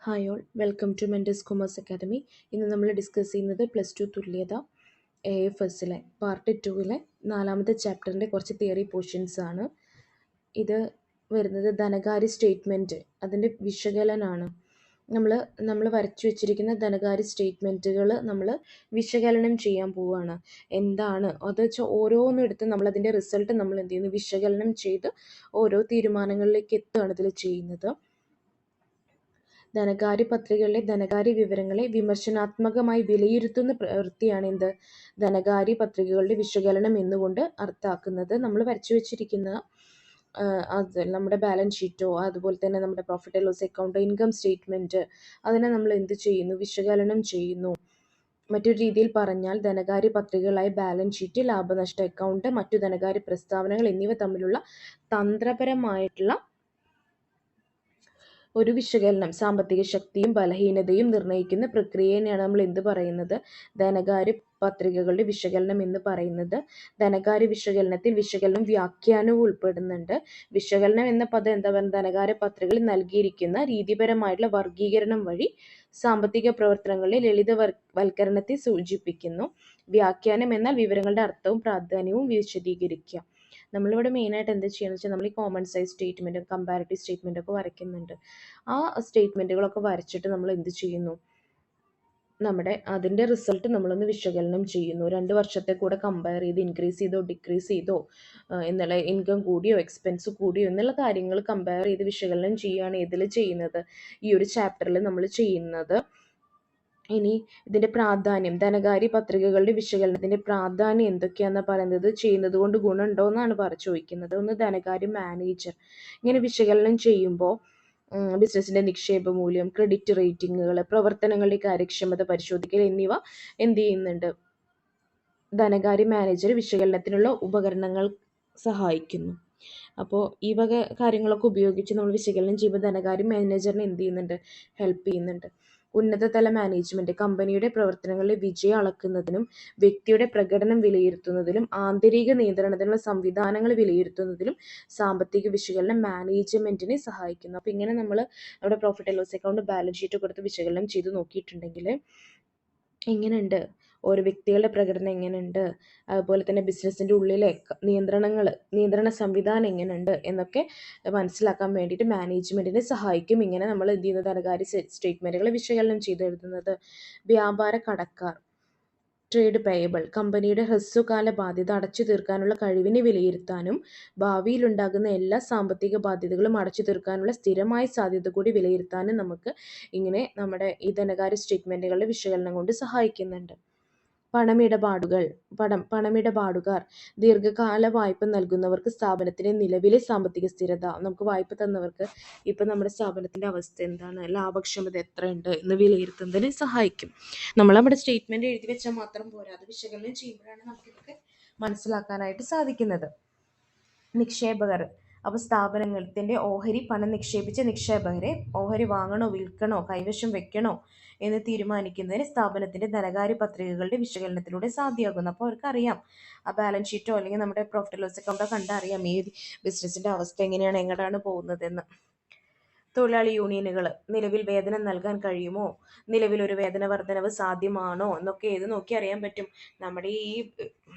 Hi all, welcome to mentors commerce academy. ഇന്ന് നമ്മൾ discuss ചെയ്യുന്നത് +2 തുല്യത AFSലെ പാർട്ട് 2വിലെ 4ാമത്തെ ചാപ്റ്ററിൻ്റെ കുറച്ച് തിയറി പോർഷൻസ് ആണ്. ഇത് വരുന്നത് ധനകാര്യ സ്റ്റേറ്റ്മെൻറ്റ്, അതിൻ്റെ വിശകലനമാണ്. നമ്മൾ വരച്ചു വെച്ചിരിക്കുന്ന ധനകാര്യ സ്റ്റേറ്റ്മെൻറ്റുകൾ നമ്മൾ വിശകലനം ചെയ്യാൻ പോവുകയാണ്. എന്താണ് അത് വെച്ചാൽ ഓരോന്നും എടുത്ത് നമ്മളതിൻ്റെ റിസൾട്ട് നമ്മൾ എന്ത് ചെയ്യുന്നു, വിശകലനം ചെയ്ത് ഓരോ തീരുമാനങ്ങളിലേക്ക് എത്തുകയാണ് ഇതിൽ ചെയ്യുന്നത്. ധനകാര്യ പത്രികകളിലെ ധനകാര്യ വിവരങ്ങളെ വിമർശനാത്മകമായി വിലയിരുത്തുന്ന പ്രവൃത്തിയാണ് ധനകാര്യ പത്രികകളുടെ വിശകലനം എന്നുകൊണ്ട് അർത്ഥാക്കുന്നത്. നമ്മൾ വരച്ചു വെച്ചിരിക്കുന്ന അത് നമ്മുടെ ബാലൻസ് ഷീറ്റോ അതുപോലെ തന്നെ നമ്മുടെ profit and loss account, income statement, അതിനെ നമ്മൾ എന്ത് ചെയ്യുന്നു, വിശകലനം ചെയ്യുന്നു. മറ്റൊരു രീതിയിൽ പറഞ്ഞാൽ ധനകാര്യ പത്രികകളായ ബാലൻസ് ഷീറ്റ്, ലാഭനഷ്ട അക്കൗണ്ട്, മറ്റു ധനകാര്യ പ്രസ്താവനകൾ എന്നിവ തമ്മിലുള്ള തന്ത്രപരമായിട്ടുള്ള ഒരു വിശകലനം, സാമ്പത്തിക ശക്തിയും ബലഹീനതയും നിർണ്ണയിക്കുന്ന പ്രക്രിയയെയാണ് നമ്മൾ എന്ത് പറയുന്നത്, ധനകാര്യ പത്രികകളുടെ വിശകലനം എന്ന് പറയുന്നത്. ധനകാര്യ വിശകലനത്തിൽ വിശകലനം വ്യാഖ്യാനവും ഉൾപ്പെടുന്നുണ്ട്. വിശകലനം എന്ന പദം എന്താ പറയുക, ധനകാര്യ പത്രികകളിൽ നൽകിയിരിക്കുന്ന രീതിപരമായിട്ടുള്ള വർഗീകരണം വഴി സാമ്പത്തിക പ്രവർത്തനങ്ങളിലെ ലളിതവൽക്കരണത്തെ സൂചിപ്പിക്കുന്നു. വ്യാഖ്യാനം എന്നാൽ വിവരങ്ങളുടെ അർത്ഥവും പ്രാധാന്യവും വിശദീകരിക്കുക. നമ്മളിവിടെ മെയിനായിട്ട് എന്താ ചെയ്യുന്നത് വെച്ചാൽ നമ്മൾ ഈ കോമൺ സൈസ് സ്റ്റേറ്റ്മെൻറ്റും കമ്പാരിറ്റീവ് സ്റ്റേറ്റ്മെൻറ്റും ഒക്കെ വരയ്ക്കുന്നുണ്ട്. ആ സ്റ്റേറ്റ്മെൻറ്റുകളൊക്കെ വരച്ചിട്ട് നമ്മൾ എന്ത് ചെയ്യുന്നു, അതിൻ്റെ റിസൾട്ട് നമ്മളൊന്ന് വിശകലനം ചെയ്യുന്നു. 2 വർഷത്തെ കൂടെ കമ്പയർ ചെയ്ത് ഇൻക്രീസ് ചെയ്തോ ഡിക്രീസ് ചെയ്തോ എന്നുള്ള, ഇൻകം കൂടിയോ എക്സ്പെൻസ് കൂടിയോ എന്നുള്ള കാര്യങ്ങൾ കമ്പയർ ചെയ്ത് വിശകലനം ചെയ്യുകയാണ് ഇതിൽ ചെയ്യുന്നത്, ഈ ഒരു ചാപ്റ്ററിൽ നമ്മൾ ചെയ്യുന്നത്. ഇനി ഇതിൻ്റെ പ്രാധാന്യം, ധനകാര്യ പത്രികകളുടെ വിശകലനത്തിൻ്റെ പ്രാധാന്യം എന്തൊക്കെയാണെന്ന് പറയുന്നത്, ചെയ്യുന്നത് കൊണ്ട് ഗുണമുണ്ടോ എന്നാണ് ചോദിക്കുന്നത്. ഒന്ന്, ധനകാര്യ മാനേജർ ഇങ്ങനെ വിശകലനം ചെയ്യുമ്പോൾ ബിസിനസ്സിൻ്റെ നിക്ഷേപ മൂല്യം, ക്രെഡിറ്റ് റേറ്റിങ്ങുകൾ, പ്രവർത്തനങ്ങളുടെ കാര്യക്ഷമത പരിശോധിക്കൽ എന്നിവ എന്ത് ചെയ്യുന്നുണ്ട്, ധനകാര്യ മാനേജർ വിശകലനത്തിനുള്ള ഉപകരണങ്ങൾ സഹായിക്കുന്നു. അപ്പോൾ ഈ വക കാര്യങ്ങളൊക്കെ ഉപയോഗിച്ച് നമ്മൾ വിശകലനം ചെയ്യുമ്പോൾ ധനകാര്യ മാനേജറിനെ എന്ത് ചെയ്യുന്നുണ്ട്, ഹെൽപ്പ് ചെയ്യുന്നുണ്ട്. ഉന്നതതല മാനേജ്മെൻറ്റ് കമ്പനിയുടെ പ്രവർത്തനങ്ങളിലെ വിജയം അളക്കുന്നതിനും വ്യക്തിയുടെ പ്രകടനം വിലയിരുത്തുന്നതിലും ആന്തരിക നിയന്ത്രണത്തിനുള്ള സംവിധാനങ്ങൾ വിലയിരുത്തുന്നതിലും സാമ്പത്തിക വിശകലനം മാനേജ്മെൻറ്റിനെ സഹായിക്കുന്നു. അപ്പോൾ ഇങ്ങനെ നമ്മൾ അവിടെ profit and loss account, balance sheet കൊടുത്ത് വിശകലനം ചെയ്ത് നോക്കിയിട്ടുണ്ടെങ്കിൽ എങ്ങനെയുണ്ട്, ഓരോ വ്യക്തികളുടെ പ്രകടനം എങ്ങനെയുണ്ട്, അതുപോലെ തന്നെ ബിസിനസ്സിൻ്റെ ഉള്ളിലെ നിയന്ത്രണ സംവിധാനം എങ്ങനെയുണ്ട് എന്നൊക്കെ മനസ്സിലാക്കാൻ വേണ്ടിയിട്ട് മാനേജ്മെൻറ്റിനെ സഹായിക്കും. ഇങ്ങനെ നമ്മൾ എന്ത് ചെയ്യുന്നത്, ധനകാര്യ സ്റ്റേറ്റ്മെൻറ്റുകൾ വിശകലനം ചെയ്ത് എഴുതുന്നത്. വ്യാപാര കടക്കാർ, ട്രേഡ് പേയബിൾ കമ്പനിയുടെ ഹ്രസ്വകാല ബാധ്യത അടച്ചു തീർക്കാനുള്ള കഴിവിനെ വിലയിരുത്താനും ഭാവിയിലുണ്ടാകുന്ന എല്ലാ സാമ്പത്തിക ബാധ്യതകളും അടച്ചു തീർക്കാനുള്ള സ്ഥിരമായ സാധ്യത കൂടി വിലയിരുത്താനും നമുക്ക് ഇങ്ങനെ നമ്മുടെ ഈ ധനകാര്യ സ്റ്റേറ്റ്മെൻറ്റുകളുടെ വിശകലനം കൊണ്ട് സഹായിക്കുന്നുണ്ട്. പണമിടപാടുകാർ, ദീർഘകാല വായ്പ നൽകുന്നവർക്ക് സ്ഥാപനത്തിൻ്റെ നിലവിലെ സാമ്പത്തിക സ്ഥിരത, നമുക്ക് വായ്പ തന്നവർക്ക് ഇപ്പം നമ്മുടെ സ്ഥാപനത്തിൻ്റെ അവസ്ഥ എന്താണ്, ലാഭക്ഷമത എത്രയുണ്ട് എന്ന് വിലയിരുത്തുന്നതിന് സഹായിക്കും. നമ്മുടെ സ്റ്റേറ്റ്മെൻറ്റ് എഴുതി വെച്ചാൽ മാത്രം പോരാ, അത് വിശകലനം ചെയ്യുമ്പോഴാണ് നമുക്കിതൊക്കെ മനസ്സിലാക്കാനായിട്ട് സാധിക്കുന്നത്. നിക്ഷേപകർ, അപ്പോൾ സ്ഥാപനത്തിൻ്റെ ഓഹരി പണം നിക്ഷേപിച്ച നിക്ഷേപകരെ ഓഹരി വാങ്ങണോ വിൽക്കണോ കൈവശം വെക്കണോ എന്ന് തീരുമാനിക്കുന്നതിന് സ്ഥാപനത്തിൻ്റെ ധനകാര്യ പത്രികകളുടെ വിശകലനത്തിലൂടെ സാധ്യമാകുന്നു. അപ്പോൾ അവർക്കറിയാം, ആ ബാലൻസ് ഷീറ്റോ അല്ലെങ്കിൽ നമ്മുടെ പ്രോഫിറ്റ് ലോസ് അക്കൗണ്ടോ കണ്ടറിയാം ഈ ബിസിനസ്സിൻ്റെ അവസ്ഥ എങ്ങനെയാണ്, എങ്ങോട്ടാണ് പോകുന്നതെന്ന്. തൊഴിലാളി യൂണിയനുകൾ, നിലവിൽ വേതനം നൽകാൻ കഴിയുമോ, നിലവിലൊരു വേതന വർധനവ് സാധ്യമാണോ എന്നൊക്കെ ഏത് നോക്കി അറിയാൻ പറ്റും, നമ്മുടെ ഈ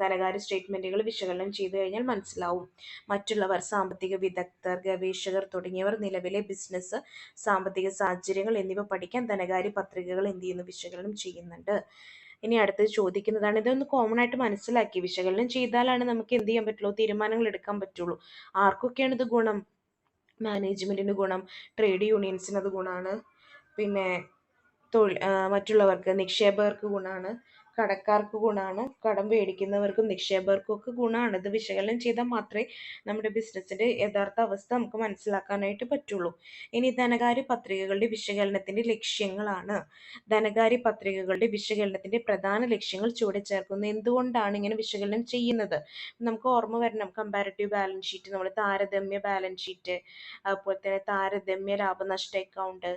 ധനകാര്യ സ്റ്റേറ്റ്മെൻറ്റുകൾ വിശകലനം ചെയ്തു കഴിഞ്ഞാൽ മനസ്സിലാവും. മറ്റുള്ളവർ, സാമ്പത്തിക വിദഗ്ധർ, ഗവേഷകർ തുടങ്ങിയവർ നിലവിലെ ബിസിനസ്, സാമ്പത്തിക സാഹചര്യങ്ങൾ എന്നിവ പഠിക്കാൻ ധനകാര്യ പത്രികകൾ എന്ത് ചെയ്യുന്നു, വിശകലനം ചെയ്യുന്നുണ്ട്. ഇനി അടുത്തത് ചോദിക്കുന്നതാണ്, ഇതൊന്ന് കോമൺ ആയിട്ട് മനസ്സിലാക്കി വിശകലനം ചെയ്താലാണ് നമുക്ക് എന്ത് ചെയ്യാൻ പറ്റുള്ളൂ, തീരുമാനങ്ങൾ എടുക്കാൻ പറ്റുള്ളൂ. ആർക്കൊക്കെയാണ് ഇത് ഗുണം, മാനേജ്മെൻറ്റിന് ഗുണം, ട്രേഡ് യൂണിയൻസിന് അത് ഗുണമാണ്, പിന്നെ മറ്റുള്ളവർക്ക് നിക്ഷേപകർക്ക് ഗുണമാണ്, കടക്കാർക്ക് ഗുണമാണ്, കടം മേടിക്കുന്നവർക്കും നിക്ഷേപകർക്കും ഒക്കെ ഗുണമാണ്. ഇത് വിശകലനം ചെയ്താൽ മാത്രമേ നമ്മുടെ ബിസിനസ്സിൻ്റെ യഥാർത്ഥ അവസ്ഥ നമുക്ക് മനസ്സിലാക്കാനായിട്ട് പറ്റുള്ളൂ. ഇനി ധനകാര്യ പത്രികകളുടെ വിശകലനത്തിൻ്റെ ലക്ഷ്യങ്ങളാണ്. ധനകാര്യ പത്രികകളുടെ വിശകലനത്തിൻ്റെ പ്രധാന ലക്ഷ്യങ്ങൾ ചുവടെ ചേർക്കുന്നു. എന്തുകൊണ്ടാണ് ഇങ്ങനെ വിശകലനം ചെയ്യുന്നത്, നമുക്ക് ഓർമ്മ വരണം. കമ്പാരിറ്റീവ് ബാലൻസ് ഷീറ്റ്, നമ്മൾ താരതമ്യ ബാലൻസ് ഷീറ്റ്, അതുപോലെ തന്നെ താരതമ്യ ലാഭനഷ്ട അക്കൗണ്ട്,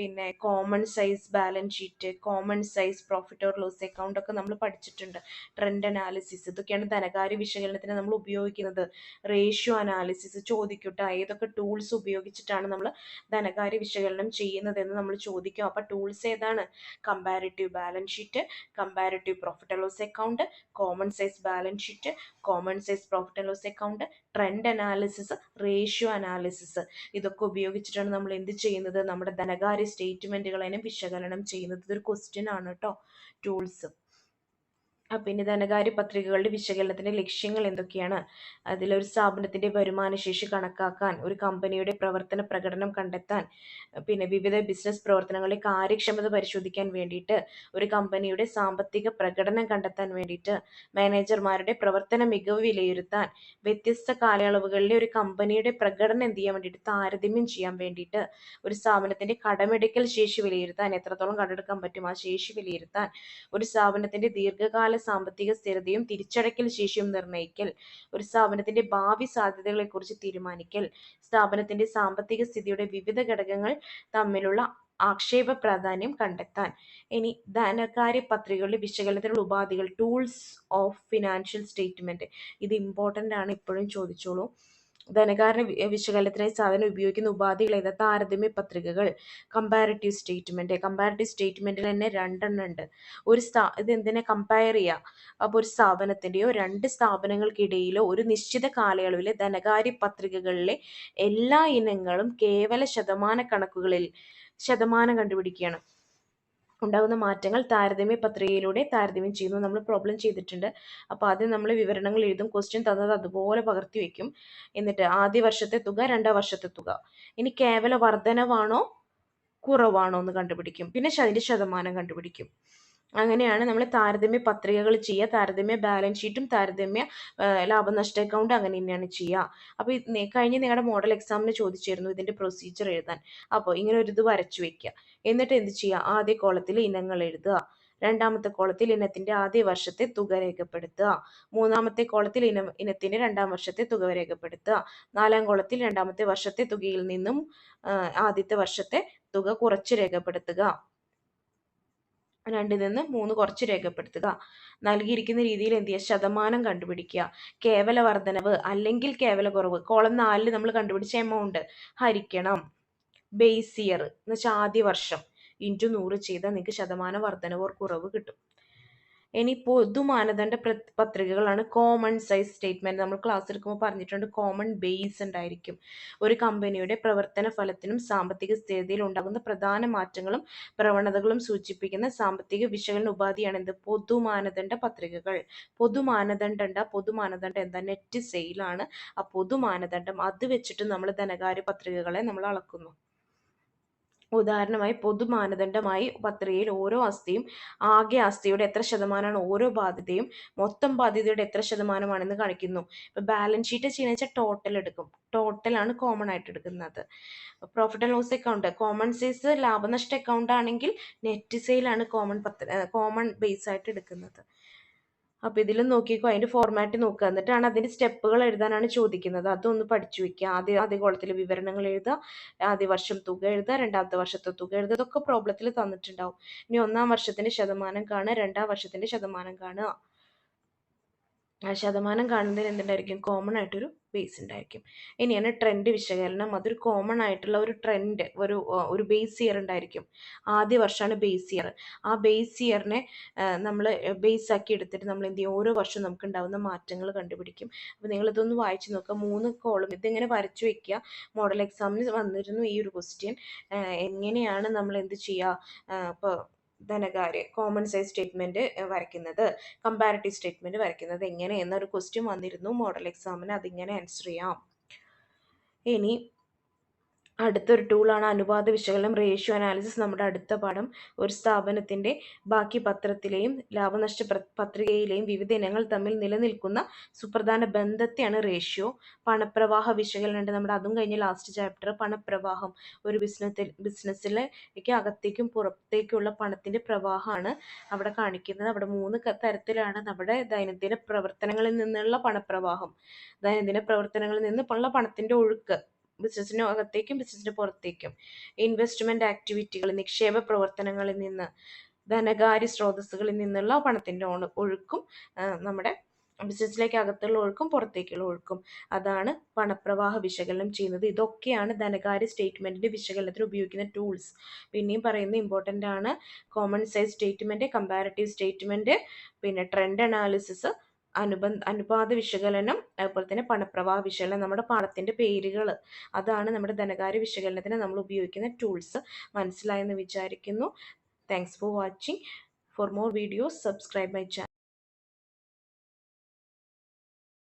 പിന്നെ common size balance sheet, common size profit or loss account ഒക്കെ നമ്മൾ പഠിച്ചിട്ടുണ്ട്. ട്രെൻഡ് അനാലിസിസ്, ഇതൊക്കെയാണ് ധനകാര്യ വിശകലനത്തിന് നമ്മൾ ഉപയോഗിക്കുന്നത്. റേഷ്യോ അനാലിസിസ് ചോദിക്കട്ടെ, ഏതൊക്കെ ടൂൾസ് ഉപയോഗിച്ചിട്ടാണ് നമ്മൾ ധനകാര്യ വിശകലനം ചെയ്യുന്നതെന്ന് നമ്മൾ ചോദിക്കും. അപ്പോൾ ടൂൾസ് ഏതാണ്? Comparative balance sheet, comparative profit and loss account, common size balance sheet, common size profit and loss account, trend analysis, ratio analysis. ഇതൊക്കെ ഉപയോഗിച്ചിട്ടാണ് നമ്മൾ എന്ത് ചെയ്യുന്നത്? നമ്മുടെ ധനകാര്യ സ്റ്റേറ്റ്മെന്റുകളെ വിശകലനം ചെയ്യുന്നത്. ഇതൊരു ക്വസ്റ്റ്യൻ ആണ് കേട്ടോ, ടൂൾസ്. പിന്നെ ധനകാര്യ പത്രികകളുടെ വിശകലനത്തിന്റെ ലക്ഷ്യങ്ങൾ എന്തൊക്കെയാണ്? അതിലൊരു സ്ഥാപനത്തിന്റെ വരുമാനശേഷി കണക്കാക്കാൻ, ഒരു കമ്പനിയുടെ പ്രവർത്തന പ്രകടനം കണ്ടെത്താൻ, പിന്നെ വിവിധ ബിസിനസ് പ്രവർത്തനങ്ങളുടെ കാര്യക്ഷമത പരിശോധിക്കാൻ വേണ്ടിയിട്ട്, ഒരു കമ്പനിയുടെ സാമ്പത്തിക പ്രകടനം കണ്ടെത്താൻ വേണ്ടിയിട്ട്, മാനേജർമാരുടെ പ്രവർത്തന മികവ് വിലയിരുത്താൻ, വ്യത്യസ്ത കാലയളവുകളിലെ ഒരു കമ്പനിയുടെ പ്രകടനം എന്ത് ചെയ്യാൻ വേണ്ടിയിട്ട്? താരതമ്യം ചെയ്യാൻ വേണ്ടിയിട്ട്, ഒരു സ്ഥാപനത്തിന്റെ കടമെടുക്കൽ ശേഷി വിലയിരുത്താൻ, എത്രത്തോളം കടമെടുക്കാൻ പറ്റും ആ ശേഷി വിലയിരുത്താൻ, ഒരു സ്ഥാപനത്തിന്റെ ദീർഘകാല സാമ്പത്തിക സ്ഥിരതയും തിരിച്ചടയ്ക്കൽ ശേഷിയും നിർണ്ണയിക്കൽ, ഒരു സ്ഥാപനത്തിന്റെ ഭാവി സാധ്യതകളെ കുറിച്ച് തീരുമാനിക്കൽ, സ്ഥാപനത്തിന്റെ സാമ്പത്തിക സ്ഥിതിയുടെ വിവിധ ഘടകങ്ങൾ തമ്മിലുള്ള ആക്ഷേപ പ്രാധാന്യം കണ്ടെത്താൻ. ഇനി ധനകാര്യ പത്രികകളുടെ വിശകലനത്തിനുള്ള ഉപാധികൾ, ടൂൾസ് ഓഫ് ഫിനാൻഷ്യൽ സ്റ്റേറ്റ്മെന്റ്. ഇത് ഇമ്പോർട്ടൻ്റ് ആണ്, ഇപ്പോഴും ചോദിച്ചോളൂ. ധനകാര്യ വിശകലനത്തിനായി സാധനം ഉപയോഗിക്കുന്ന ഉപാധികൾ ഏതാ? താരതമ്യ പത്രികകൾ, കമ്പാരിറ്റീവ് സ്റ്റേറ്റ്മെന്റ്. കമ്പാരിറ്റീവ് സ്റ്റേറ്റ്മെന്റിൽ തന്നെ രണ്ടെണ്ണം ഉണ്ട്. ഇത് എന്തിനെ കമ്പയർ ചെയ്യുക? അപ്പോൾ ഒരു സ്ഥാപനത്തിന്റെയോ രണ്ട് സ്ഥാപനങ്ങൾക്കിടയിലോ ഒരു നിശ്ചിത കാലയളവിലെ ധനകാര്യ പത്രികകളിലെ എല്ലാ ഇനങ്ങളും കേവല ശതമാന കണക്കുകളിൽ ശതമാനം കണ്ടുപിടിക്കുകയാണ്. ഉണ്ടാകുന്ന മാറ്റങ്ങൾ താരതമ്യ പത്രികയിലൂടെ താരതമ്യം ചെയ്യുന്നു. നമ്മൾ പ്രോബ്ലം ചെയ്തിട്ടുണ്ട്. അപ്പോൾ ആദ്യം നമ്മൾ വിവരണങ്ങൾ എഴുതും, ക്വസ്റ്റ്യൻ തന്നത് അതുപോലെ പകർത്തി വെക്കും. എന്നിട്ട് ആദ്യ വർഷത്തെ തുക, രണ്ടാം വർഷത്തെ തുക. ഇനി കേവല വർധനവാണോ കുറവാണോ എന്ന് കണ്ടുപിടിക്കും. പിന്നെ അതിന്റെ ശതമാനം കണ്ടുപിടിക്കും. അങ്ങനെയാണ് നമ്മൾ താരതമ്യ പത്രികകൾ ചെയ്യുക. താരതമ്യ ബാലൻസ് ഷീറ്റും താരതമ്യ ലാഭനഷ്ട അക്കൗണ്ട് അങ്ങനെ തന്നെയാണ് ചെയ്യുക. അപ്പോൾ കഴിഞ്ഞ നിങ്ങളുടെ മോഡൽ എക്സാമിന് ചോദിച്ചിരുന്നു ഇതിന്റെ പ്രൊസീജിയർ എഴുതാൻ. അപ്പോൾ ഇങ്ങനെ ഒരു ഇത് വരച്ചു വെക്കുക. എന്നിട്ട് എന്ത് ചെയ്യുക? ആദ്യ കോളത്തിൽ ഇനങ്ങൾ എഴുതുക, രണ്ടാമത്തെ കോളത്തിൽ ഇനത്തിന്റെ ആദ്യ വർഷത്തെ തുക രേഖപ്പെടുത്തുക, മൂന്നാമത്തെ കോളത്തിൽ ഇനത്തിന്റെ രണ്ടാം വർഷത്തെ തുക രേഖപ്പെടുത്തുക, നാലാം കോളത്തിൽ രണ്ടാമത്തെ വർഷത്തെ തുകയിൽ നിന്നും ആദ്യത്തെ വർഷത്തെ തുക കുറച്ച് രേഖപ്പെടുത്തുക, രണ്ടിൽ നിന്ന് 3 കുറച്ച് രേഖപ്പെടുത്തുക. നൽകിയിരിക്കുന്ന രീതിയിൽ എന്ത് ചെയ്യുക? ശതമാനം കണ്ടുപിടിക്കുക. കേവല വർധനവ് അല്ലെങ്കിൽ കേവല കുറവ്, കോളം 4 നമ്മൾ കണ്ടുപിടിച്ച എമൗണ്ട് ഹരിക്കണം ബേസ് ഇയർ എന്ന് വെച്ചാൽ ആദ്യ വർഷം ഇൻറ്റു 100 ചെയ്താൽ നിങ്ങൾക്ക് ശതമാന വർധനവ് കുറവ് കിട്ടും. ഇനി പൊതുമാനദണ്ഡ പത്രികകളാണ് കോമൺ സൈസ് സ്റ്റേറ്റ്മെന്റ്. നമ്മൾ ക്ലാസ് എടുക്കുമ്പോൾ പറഞ്ഞിട്ടുണ്ട്, കോമൺ ബേസ് ഉണ്ടായിരിക്കും. ഒരു കമ്പനിയുടെ പ്രവർത്തന ഫലത്തിനും സാമ്പത്തിക സ്ഥിരതയിൽ ഉണ്ടാകുന്ന പ്രധാന മാറ്റങ്ങളും പ്രവണതകളും സൂചിപ്പിക്കുന്ന സാമ്പത്തിക വിശകലന ഉപാധിയാണ് എന്ത്? പൊതുമാനദണ്ഡ പത്രികകൾ. പൊതുമാനദണ്ഡം എന്താ? നെറ്റ് സെയിലാണ്. ആ പൊതുമാനദണ്ഡം അത് വെച്ചിട്ട് നമ്മൾ ധനകാര്യ പത്രികകളെ നമ്മൾ അളക്കുന്നു. ഉദാഹരണമായി പൊതുമാനദണ്ഡമായി പത്രികയിൽ ഓരോ ആസ്തിയും ആകെ ആസ്തിയുടെ എത്ര ശതമാനമാണ് ഓരോ ബാധ്യതയും മൊത്തം ബാധ്യതയുടെ എത്ര ശതമാനമാണെന്ന് കാണിക്കുന്നു. ഇപ്പൊ ബാലൻസ് ഷീറ്റ് ചെയ്യുന്ന വെച്ചാൽ ടോട്ടൽ എടുക്കും. ടോട്ടലാണ് കോമൺ ആയിട്ട് എടുക്കുന്നത്. Profit and loss account, common size ലാഭനഷ്ട അക്കൗണ്ട് ആണെങ്കിൽ നെറ്റ് സെയിലാണ് കോമൺ ബേസ് ആയിട്ട് എടുക്കുന്നത്. അപ്പൊ ഇതിലും നോക്കിക്കോ, അതിന്റെ ഫോർമാറ്റ് നോക്കുക. എന്നിട്ടാണ് അതിന്റെ സ്റ്റെപ്പുകൾ എഴുതാനാണ് ചോദിക്കുന്നത്. അതൊന്ന് പഠിച്ചു വെക്കുക. ആദ്യ കോളത്തിൽ വിവരണങ്ങൾ എഴുതുക, ആദ്യ വർഷം തുക എഴുതുക, രണ്ടാമത്തെ വർഷത്തെ തുക എഴുതുക. ഇതൊക്കെ പ്രോബ്ലത്തിൽ തന്നിട്ടുണ്ടാവും. ഇനി ഒന്നാം വർഷത്തിന്റെ ശതമാനം കാണുക, രണ്ടാം വർഷത്തിന്റെ ശതമാനം കാണുക. ആ ശതമാനം കാണുന്നതിന് എന്തുണ്ടായിരിക്കും? കോമൺ ആയിട്ടൊരു ബേസ് ഉണ്ടായിരിക്കും. ഇനിയാണ് ട്രെൻഡ് വിശകലനം. അതൊരു കോമൺ ആയിട്ടുള്ള ഒരു ട്രെൻഡ്, ഒരു ബേസ് ഇയർ ഉണ്ടായിരിക്കും. ആദ്യ വർഷമാണ് ബേസ് ഇയർ. ആ ബേസ് ഇയറിനെ നമ്മൾ ബേസ് ആക്കി എടുത്തിട്ട് നമ്മൾ എന്ത് ചെയ്യും? ഓരോ വർഷവും നമുക്ക് ഉണ്ടാകുന്ന മാറ്റങ്ങൾ കണ്ടുപിടിക്കും. അപ്പോൾ നിങ്ങളിതൊന്ന് വായിച്ചു നോക്കുക. 3 കോളം ഇതിങ്ങനെ വരച്ചു വെക്കുക. മോഡൽ എക്സാമിന് വന്നിരുന്നു ഈ ഒരു ക്വസ്റ്റ്യൻ. എങ്ങനെയാണ് നമ്മൾ എന്ത് ചെയ്യുക? ഇപ്പോൾ ധനകാര്യ കോമൺ സൈസ് സ്റ്റേറ്റ്മെന്റ് വരയ്ക്കുന്നത്, കമ്പാരിറ്റീവ് സ്റ്റേറ്റ്മെന്റ് വരയ്ക്കുന്നത് എങ്ങനെ എന്നൊരു ക്വസ്റ്റ്യൻ വന്നിരുന്നു മോഡൽ എക്സാമിന്. അതിങ്ങനെ ആൻസർ ചെയ്യാം. ഇനി അടുത്തൊരു ടൂളാണ് അനുപാത വിശകലനം, റേഷ്യോ അനാലിസിസ്. നമ്മുടെ അടുത്ത പാഠം. ഒരു സ്ഥാപനത്തിന്റെ ബാക്കി പത്രത്തിലെയും ലാഭനഷ്ട പത്രികയിലെയും വിവിധ ഇനങ്ങൾ തമ്മിൽ നിലനിൽക്കുന്ന സുപ്രധാന ബന്ധത്തെയാണ് റേഷ്യോ. പണപ്രവാഹ വിശകലനം, നമ്മുടെ അതും കഴിഞ്ഞ ലാസ്റ്റ് ചാപ്റ്റർ. പണപ്രവാഹം, ഒരു ബിസിനസ്സിലേക്ക് അകത്തേക്കും പുറത്തേക്കുള്ള പണത്തിന്റെ പ്രവാഹമാണ് അവിടെ കാണിക്കുന്നത്. അവിടെ 3 തരത്തിലാണ് നമ്മുടെ ദൈനംദിന പ്രവർത്തനങ്ങളിൽ നിന്നുള്ള പണപ്രവാഹം, ദൈനംദിന പ്രവർത്തനങ്ങളിൽ നിന്നുള്ള പണത്തിന്റെ ഒഴുക്ക്, ബിസിനസ്സിന് അകത്തേക്കും ബിസിനസ്സിന് പുറത്തേക്കും. ഇൻവെസ്റ്റ്മെന്റ് ആക്ടിവിറ്റികൾ, നിക്ഷേപ പ്രവർത്തനങ്ങളിൽ നിന്ന്, ധനകാര്യ സ്രോതസ്സുകളിൽ നിന്നുള്ള പണത്തിൻ്റെ ഒഴുക്കും, നമ്മുടെ ബിസിനസ്സിലേക്ക് അകത്തുള്ള ഒഴുക്കും പുറത്തേക്കുള്ള ഒഴുക്കും, അതാണ് പണപ്രവാഹ വിശകലനം ചെയ്യുന്നത്. ഇതൊക്കെയാണ് ധനകാര്യ സ്റ്റേറ്റ്മെന്റിന്റെ വിശകലനത്തിന് ഉപയോഗിക്കുന്ന ടൂൾസ്. പിന്നെയും പറയുന്നത് ഇമ്പോർട്ടൻ്റ് ആണ്. Common size statement, comparative statement, പിന്നെ ട്രെൻഡ് അനാലിസിസ്, അനുപാത വിശകലനം, അതുപോലെ തന്നെ പണപ്രവാഹ വിശകലനം. നമ്മുടെ പണത്തിന്റെ പേരുകൾ, അതാണ് നമ്മുടെ ധനകാര്യ വിശകലനത്തിന് നമ്മൾ ഉപയോഗിക്കുന്ന ടൂൾസ്. മനസ്സിലായെന്ന് വിചാരിക്കുന്നു. Thanks for watching. For more videos subscribe my channel.